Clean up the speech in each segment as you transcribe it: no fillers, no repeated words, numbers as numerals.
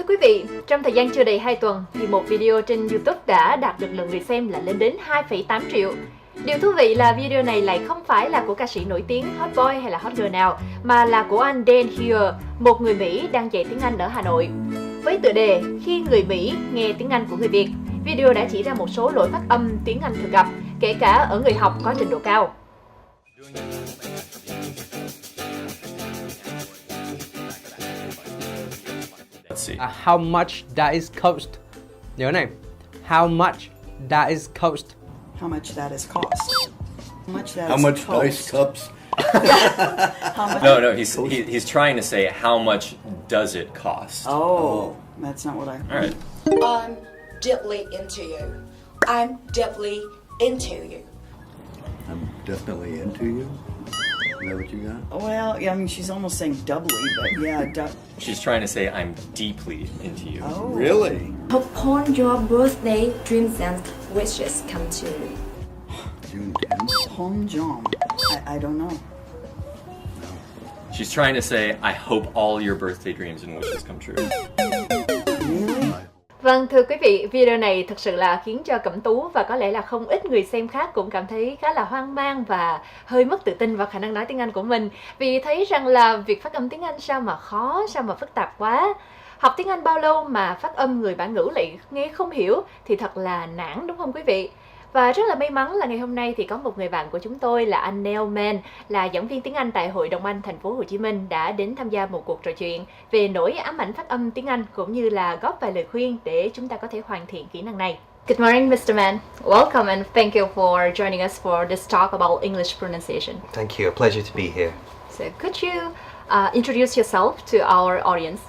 Thưa quý vị, trong thời gian chưa đầy 2 tuần thì một video trên YouTube đã đạt được lượng người xem là lên đến 2,8 triệu. Điều thú vị là video này lại không phải là của ca sĩ nổi tiếng hot boy hay là hot girl nào, mà là của anh Dan Hauer, một người Mỹ đang dạy tiếng Anh ở Hà Nội. Với tựa đề Khi người Mỹ nghe tiếng Anh của người Việt, video đã chỉ ra một số lỗi phát âm tiếng Anh thường gặp, kể cả ở người học có trình độ cao. Let's see. How much that is cost? Nhớ này. How much that is cost? How much that is cost? How much dice cups? No, he's trying to say how much does it cost? Oh, that's not what I heard. All right. I'm deeply into you. I'm deeply into you. I'm definitely into you. Is that what you got? Well, yeah, I mean, she's almost saying doubly, but yeah. She's trying to say I'm deeply into you. Oh. Really? Upon your birthday, dreams and wishes come true. June 10th? Hong Jong. I don't know. She's trying to say I hope all your birthday dreams and wishes come true. Really? Vâng, thưa quý vị, video này thực sự là khiến cho Cẩm Tú và có lẽ là không ít người xem khác cũng cảm thấy khá là hoang mang và hơi mất tự tin vào khả năng nói tiếng Anh của mình, vì thấy rằng là việc phát âm tiếng Anh sao mà khó, sao mà phức tạp quá. Học tiếng Anh bao lâu mà phát âm người bản ngữ lại nghe không hiểu thì thật là nản, đúng không quý vị? Và rất là may mắn là ngày hôm nay thì có một người bạn của chúng tôi là anh Neil Mann, là giảng viên tiếng Anh tại Hội đồng Anh thành phố Hồ Chí Minh, đã đến tham gia một cuộc trò chuyện về nỗi ám ảnh phát âm tiếng Anh, cũng như là góp vài lời khuyên để chúng ta có thể hoàn thiện kỹ năng này. Good morning, Mr. Mann. Welcome and thank you for joining us for this talk about English pronunciation. Thank you. A pleasure to be here. So could you introduce yourself to our audience?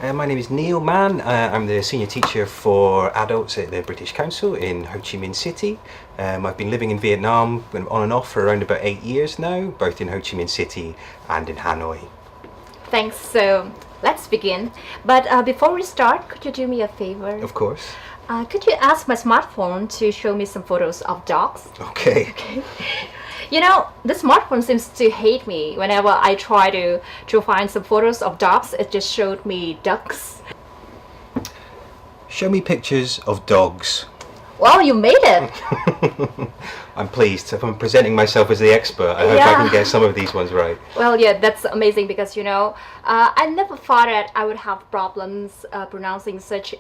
My name is Neil Mann. I'm the senior teacher for adults at the British Council in Ho Chi Minh City. I've been living in Vietnam on and off for around about 8 years now, both in Ho Chi Minh City and in Hanoi. Thanks. So let's begin. But before we start, could you do me a favor? Of course. Could you ask my smartphone to show me some photos of dogs? Okay. You know, the smartphone seems to hate me. Whenever I try to find some photos of dogs, it just showed me ducks. Show me pictures of dogs. Well, you made it! I'm pleased. If I'm presenting myself as the expert, I hope I can get some of these ones right. Well, yeah, that's amazing because, you know, I never thought that I would have problems pronouncing such,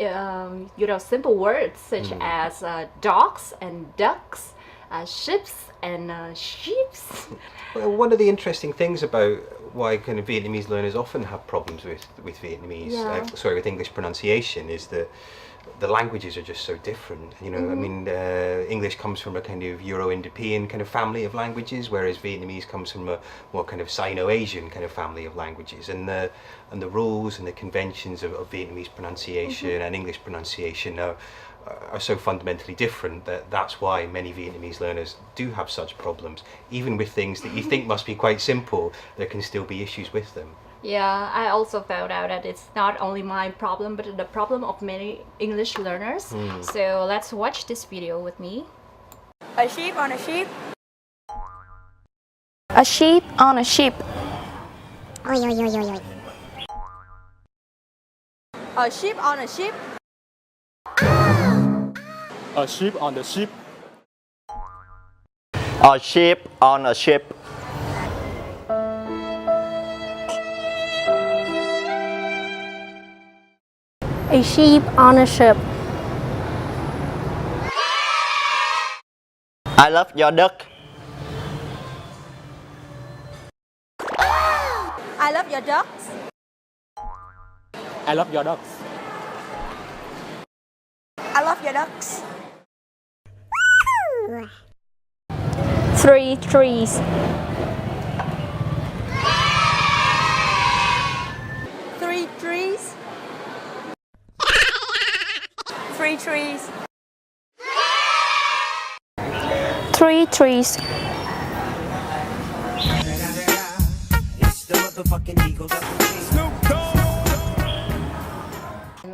simple words such as dogs and ducks, ships and sheeps. Well, one of the interesting things about why kind of Vietnamese learners often have problems with Vietnamese, with English pronunciation, is that the languages are just so different. You know, I mean, English comes from a kind of Euro-Indo-European kind of family of languages, whereas Vietnamese comes from a more kind of Sino-Asian kind of family of languages, and the rules and the conventions of Vietnamese pronunciation and English pronunciation are so fundamentally different that's why many Vietnamese learners do have such problems. Even with things that you think must be quite simple, there can still be issues with them. Yeah, I also found out that it's not only my problem, but the problem of many English learners. So let's watch this video with me. A sheep on a sheep. A sheep on a sheep. A sheep on a sheep. A sheep on the sheep. A sheep on a sheep. A sheep on a ship. I love your duck. I love your ducks. I love your dogs. I love your ducks. 3 trees. 3 trees. 3 trees. 3 trees.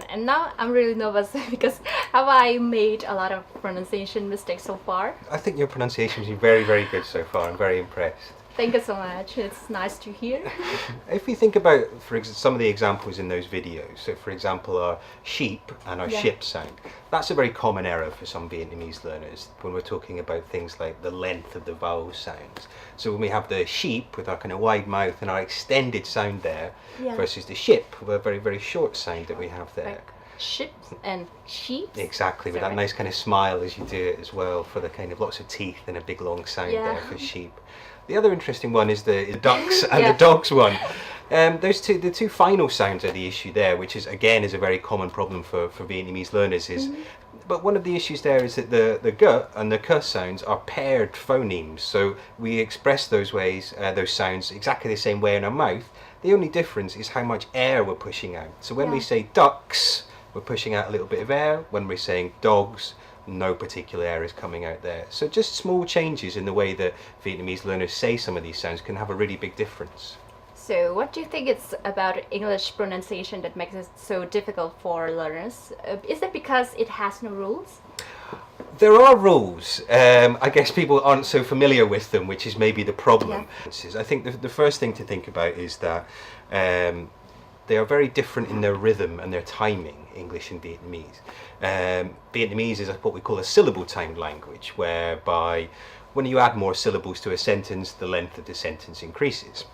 And now I'm really nervous because have I made a lot of pronunciation mistakes so far? I think your pronunciation has been very, very good so far. I'm very impressed. Thank you so much. It's nice to hear. If we think about, some of the examples in those videos, so for example our sheep and our ship sound, that's a very common error for some Vietnamese learners when we're talking about things like the length of the vowel sounds. So when we have the sheep with our kind of wide mouth and our extended sound there versus the ship with a very, very short sound that we have there. Like ships and sheep. Exactly, with that nice kind of smile as you do it as well, for the kind of lots of teeth and a big long sound there for sheep. The other interesting one is the ducks and the dogs one. The two final sounds are the issue there, which is again is a very common problem for Vietnamese learners. But one of the issues there is that the g and the k sounds are paired phonemes, so we express those sounds exactly the same way in our mouth. The only difference is how much air we're pushing out. So when we say ducks, we're pushing out a little bit of air. When we're saying dogs, no particular air is coming out there. So just small changes in the way that Vietnamese learners say some of these sounds can have a really big difference. So what do you think it's about English pronunciation that makes it so difficult for learners? Is it because it has no rules? There are rules. I guess people aren't so familiar with them, which is maybe the problem. I think the first thing to think about is that they are very different in their rhythm and their timing, English and Vietnamese. Vietnamese is what we call a syllable-timed language, whereby when you add more syllables to a sentence, the length of the sentence increases.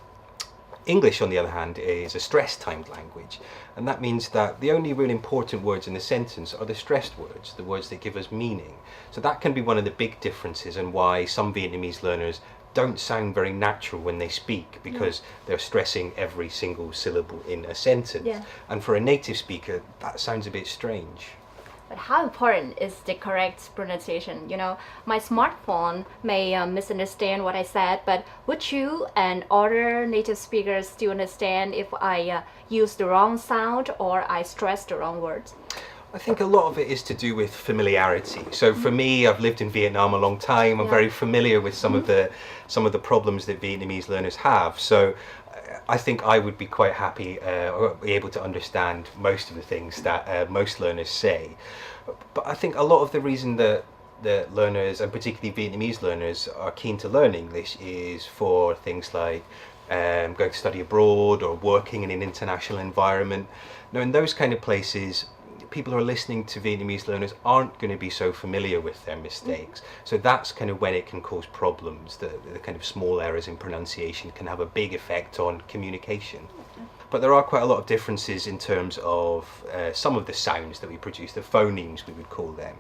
English, on the other hand, is a stress-timed language, and that means that the only really important words in the sentence are the stressed words, the words that give us meaning. So that can be one of the big differences and why some Vietnamese learners don't sound very natural when they speak, because they're stressing every single syllable in a sentence. And for a native speaker, that sounds a bit strange. But how important is the correct pronunciation? You know, my smartphone may misunderstand what I said, but would you and other native speakers still understand if I use the wrong sound or I stress the wrong words? I think a lot of it is to do with familiarity. So for me, I've lived in Vietnam a long time. I'm very familiar with some of the problems that Vietnamese learners have. So I think I would be quite happy or be able to understand most of the things that most learners say. But I think a lot of the reason that learners, and particularly Vietnamese learners, are keen to learn English is for things like going to study abroad or working in an international environment. Now, in those kind of places, people who are listening to Vietnamese learners aren't going to be so familiar with their mistakes. So that's kind of when it can cause problems. The kind of small errors in pronunciation can have a big effect on communication. But there are quite a lot of differences in terms of some of the sounds that we produce, the phonemes we would call them.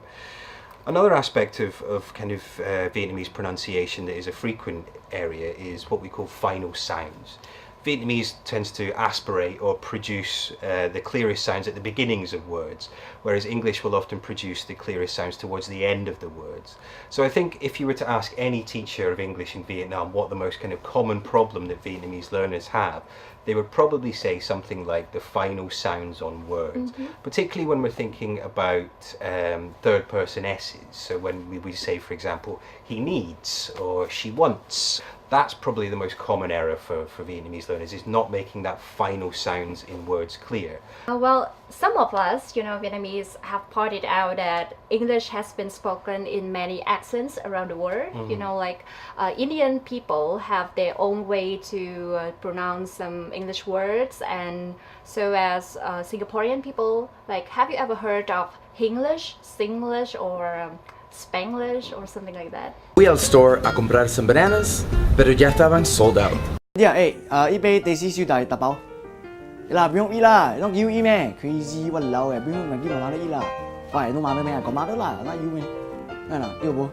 Another aspect of kind of Vietnamese pronunciation that is a frequent area is what we call final sounds. Vietnamese tends to aspirate or produce the clearest sounds at the beginnings of words, whereas English will often produce the clearest sounds towards the end of the words. So I think if you were to ask any teacher of English in Vietnam what the most kind of common problem that Vietnamese learners have, they would probably say something like the final sounds on words, particularly when we're thinking about third person S's. So when we say, for example, he needs or she wants, that's probably the most common error for Vietnamese learners, is not making that final sounds in words clear. Well, some of us, Vietnamese, have pointed out that English has been spoken in many accents around the world. Like Indian people have their own way to pronounce some English words, and so as Singaporean people, like, have you ever heard of Hinglish, Singlish, or Spanglish, or something like that? Fui al store a comprar some bananas, pero ya estaban sold out.一杯地西燒大特包。嗱，不用啦，都要咩 ？Crazy 我老嘅，不用咪叫媽媽得啦。喂，都媽得咩？講媽得啦，那要咩？係啦，要不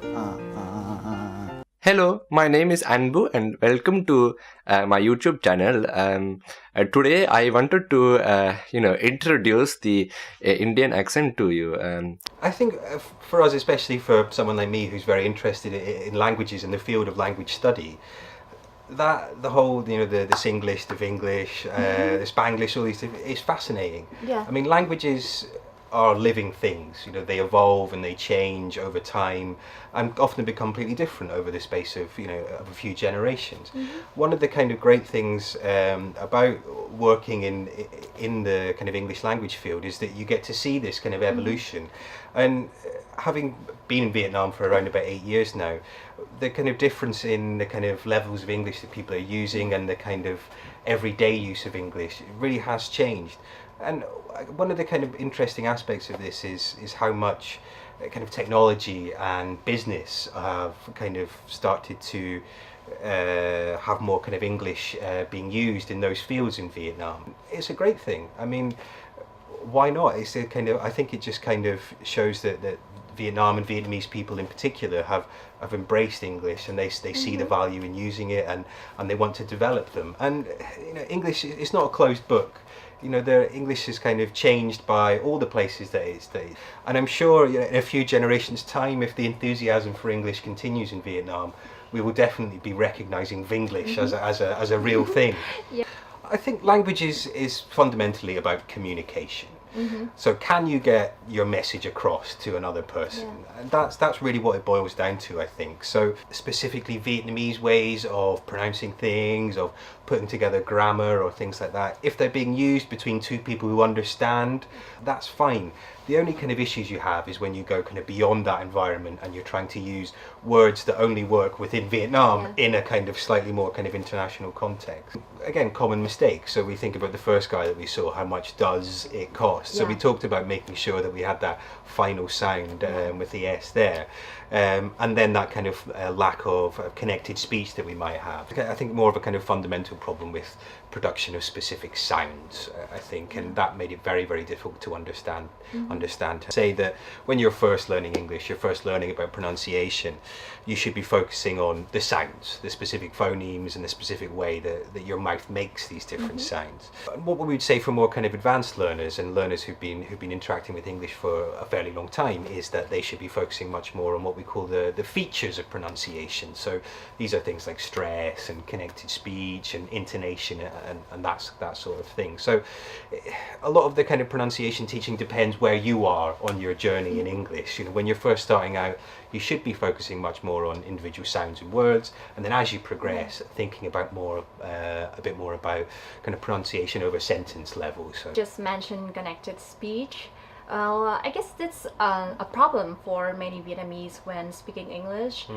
Hello, my name is Anbu and welcome to my YouTube channel. Today I wanted to, introduce the Indian accent to you. I think for us, especially for someone like me who's very interested in languages and the field of language study, that the whole, the Singlish, the Vinglish, the Spanglish, all these things, is fascinating. Yeah. I mean, languages are living things. You know, they evolve and they change over time, and often become completely different over the space of, you know, of a few generations. One of the kind of great things about working in the kind of English language field is that you get to see this kind of evolution. And having been in Vietnam for around about 8 years now, the kind of difference in the kind of levels of English that people are using and the kind of everyday use of English really has changed. And one of the kind of interesting aspects of this is how much kind of technology and business have kind of started to have more kind of English being used in those fields in Vietnam. It's a great thing. I mean, why not? It's a kind of, I think it just kind of shows that Vietnam and Vietnamese people in particular have embraced English, and they see the value in using it, and they want to develop them. And you know, English is not a closed book. You know, the English is kind of changed by all the places that it's. And I'm sure, you know, in a few generations' time, if the enthusiasm for English continues in Vietnam, we will definitely be recognising Vinglish as a real thing. Yeah. I think language is fundamentally about communication. So can you get your message across to another person? And that's really what it boils down to, I think. So specifically Vietnamese ways of pronouncing things, of putting together grammar or things like that, if they're being used between two people who understand, that's fine. The only kind of issues you have is when you go kind of beyond that environment and you're trying to use words that only work within Vietnam in a kind of slightly more kind of international context. Again, common mistake. So we think about the first guy that we saw, how much does it cost? So we talked about making sure that we had that final sound with the S there. And then that kind of lack of connected speech that we might have. I think more of a kind of fundamental problem with production of specific sounds, I think, and that made it very, very difficult to understand. To say that when you're first learning English, you're first learning about pronunciation, you should be focusing on the sounds, the specific phonemes and the specific way that your mouth makes these different sounds. What we would say for more kind of advanced learners and learners who've been interacting with English for a fairly long time is that they should be focusing much more on what we call the features of pronunciation. So these are things like stress and connected speech and intonation and that sort of thing. So a lot of the kind of pronunciation teaching depends where you are on your journey in English. You know, when you're first starting out, you should be focusing much more on individual sounds and words, and then as you progress, thinking about a bit more about kind of pronunciation over sentence level. So Just mentioned connected speech. I guess that's a problem for many Vietnamese when speaking English.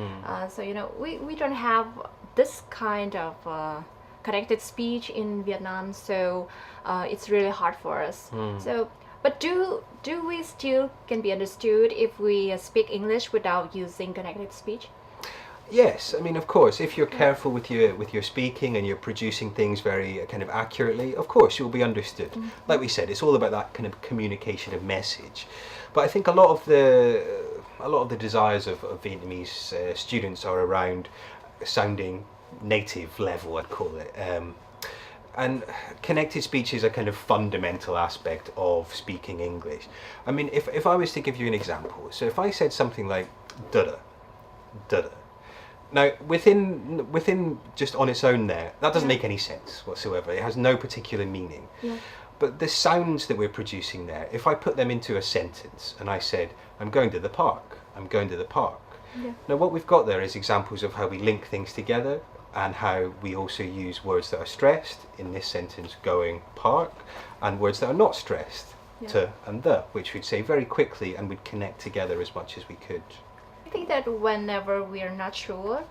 So you know, we don't have this kind of connected speech in Vietnam, so it's really hard for us. So, but do we still can be understood if we speak English without using connected speech? Yes, I mean, of course, if you're careful with your speaking and you're producing things very kind of accurately, of course you'll be understood. Like we said, it's all about that kind of communication of message. But I think a lot of the desires of Vietnamese students are around sounding native level, I'd call it. And connected speech is a kind of fundamental aspect of speaking English. I mean, if I was to give you an example, so if I said something like da-da, da-da, now within just on its own there, that doesn't make any sense whatsoever. It has no particular meaning. But the sounds that we're producing there, if I put them into a sentence and I said, I'm going to the park, I'm going to the park. Now what we've got there is examples of how we link things together, and how we also use words that are stressed, in this sentence going park, and words that are not stressed, to and the, which we'd say very quickly and we'd connect together as much as we could. I think that whenever we are not sure,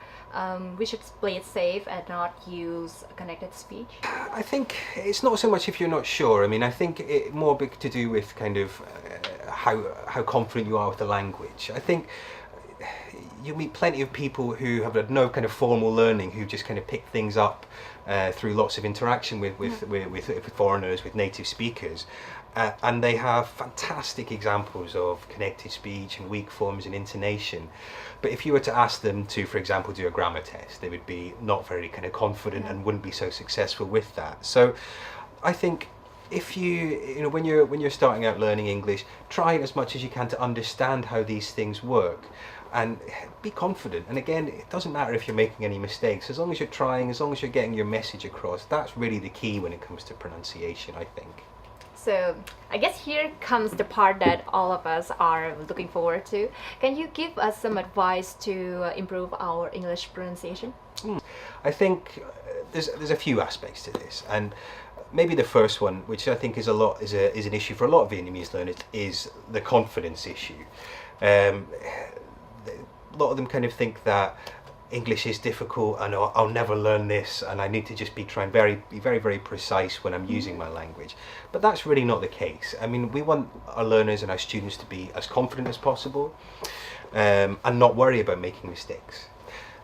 we should play it safe and not use connected speech. I think it's not so much if you're not sure. I mean, I think it more big to do with kind of how confident you are with the language. I think you meet plenty of people who have had no kind of formal learning, who just kind of pick things up through lots of interaction with foreigners, with native speakers, and they have fantastic examples of connected speech and weak forms and intonation. But if you were to ask them to, for example, do a grammar test, they would be not very kind of confident and wouldn't be so successful with that. So I think if you know, when you're starting out learning English, try as much as you can to understand how these things work. And be confident. And again, it doesn't matter if you're making any mistakes. As long as you're trying, as long as you're getting your message across, that's really the key when it comes to pronunciation, I think. So I guess here comes the part that all of us are looking forward to. Can you give us some advice to improve our English pronunciation? I think there's a few aspects to this, and maybe the first one, which I think is an issue for a lot of Vietnamese learners, is the confidence issue. A lot of them kind of think that English is difficult and I'll never learn this and I need to just be very precise when I'm using my language. But that's really not the case. I mean, we want our learners and our students to be as confident as possible and not worry about making mistakes.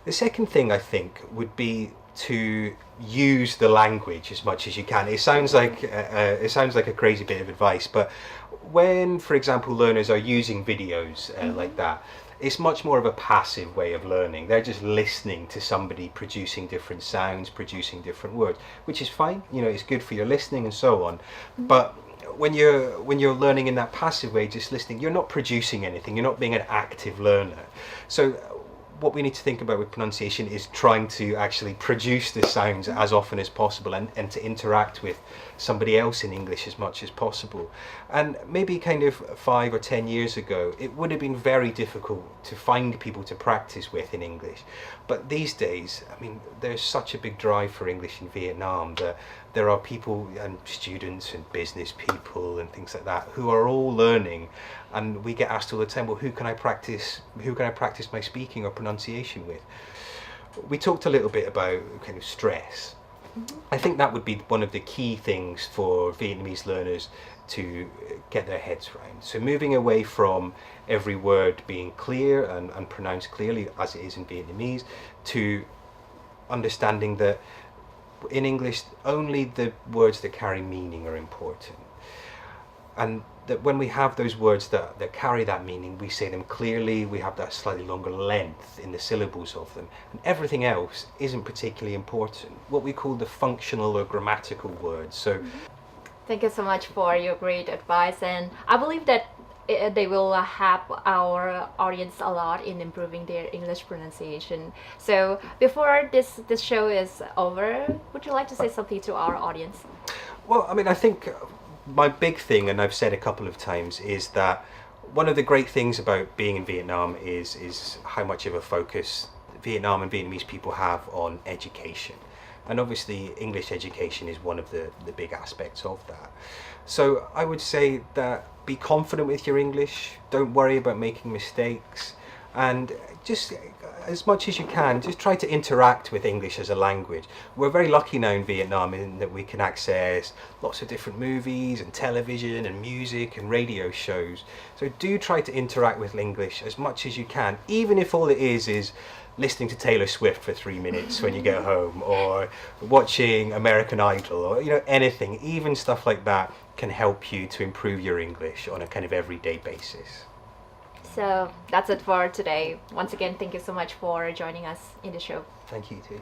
The second thing I think would be to use the language as much as you can. It sounds like a crazy bit of advice, but when, for example, learners are using videos like that, it's much more of a passive way of learning. They're just listening to somebody producing different sounds, producing different words, which is fine. You know, it's good for your listening and so on. But when you're learning in that passive way, just listening, you're not producing anything. You're not being an active learner. So what we need to think about with pronunciation is trying to actually produce the sounds as often as possible and to interact with somebody else in English as much as possible. And maybe kind of 5 or 10 years ago, it would have been very difficult to find people to practice with in English. But these days, I mean, there's such a big drive for English in Vietnam that there are people and students and business people and things like that who are all learning, and we get asked all the time, well, who can I practice my speaking or pronunciation with? We talked a little bit about kind of stress. I think that would be one of the key things for Vietnamese learners to get their heads around. So moving away from every word being clear and pronounced clearly as it is in Vietnamese, to understanding that in English only the words that carry meaning are important. And that when we have those words that carry that meaning, we say them clearly, we have that slightly longer length in the syllables of them, and everything else isn't particularly important. What we call the functional or grammatical words. So, Thank you so much for your great advice, and I believe that they will help our audience a lot in improving their English pronunciation. So before this show is over, would you like to say something to our audience? Well, I mean, I think my big thing, and I've said a couple of times, is that one of the great things about being in Vietnam is how much of a focus Vietnam and Vietnamese people have on education. And obviously English education is one of the big aspects of that. So I would say that be confident with your English, don't worry about making mistakes, and just as much as you can, just try to interact with English as a language. We're very lucky now in Vietnam in that we can access lots of different movies and television and music and radio shows. So do try to interact with English as much as you can, even if all it is listening to Taylor Swift for 3 minutes when you get home, or watching American Idol, or anything, even stuff like that can help you to improve your English on a kind of everyday basis. So that's it for today. Once again, thank you so much for joining us in the show. Thank you too.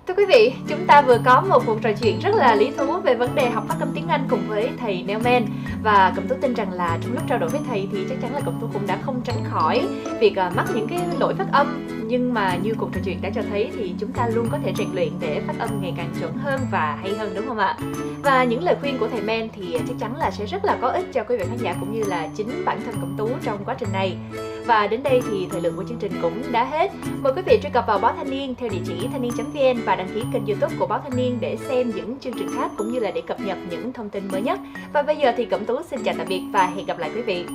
Thưa quý vị, chúng ta vừa có một cuộc trò chuyện rất là lý thú về vấn đề học phát âm tiếng Anh cùng với thầy Neil Mann. Và Cẩm Tú tin rằng là trong lúc trao đổi với thầy thì chắc chắn là Cẩm Tú cũng đã không tránh khỏi việc mắc những cái lỗi phát âm. Nhưng mà như cuộc trò chuyện đã cho thấy thì chúng ta luôn có thể rèn luyện để phát âm ngày càng chuẩn hơn và hay hơn, đúng không ạ? Và những lời khuyên của thầy Mann thì chắc chắn là sẽ rất là có ích cho quý vị khán giả cũng như là chính bản thân Cẩm Tú trong quá trình này. Và đến đây thì thời lượng của chương trình cũng đã hết. Mời quý vị truy cập vào báo Thanh Niên theo địa chỉ thanhniên.vn và đăng ký kênh YouTube của báo Thanh Niên để xem những chương trình khác cũng như là để cập nhật những thông tin mới nhất. Và bây giờ thì Cẩm Tú xin chào tạm biệt và hẹn gặp lại quý vị.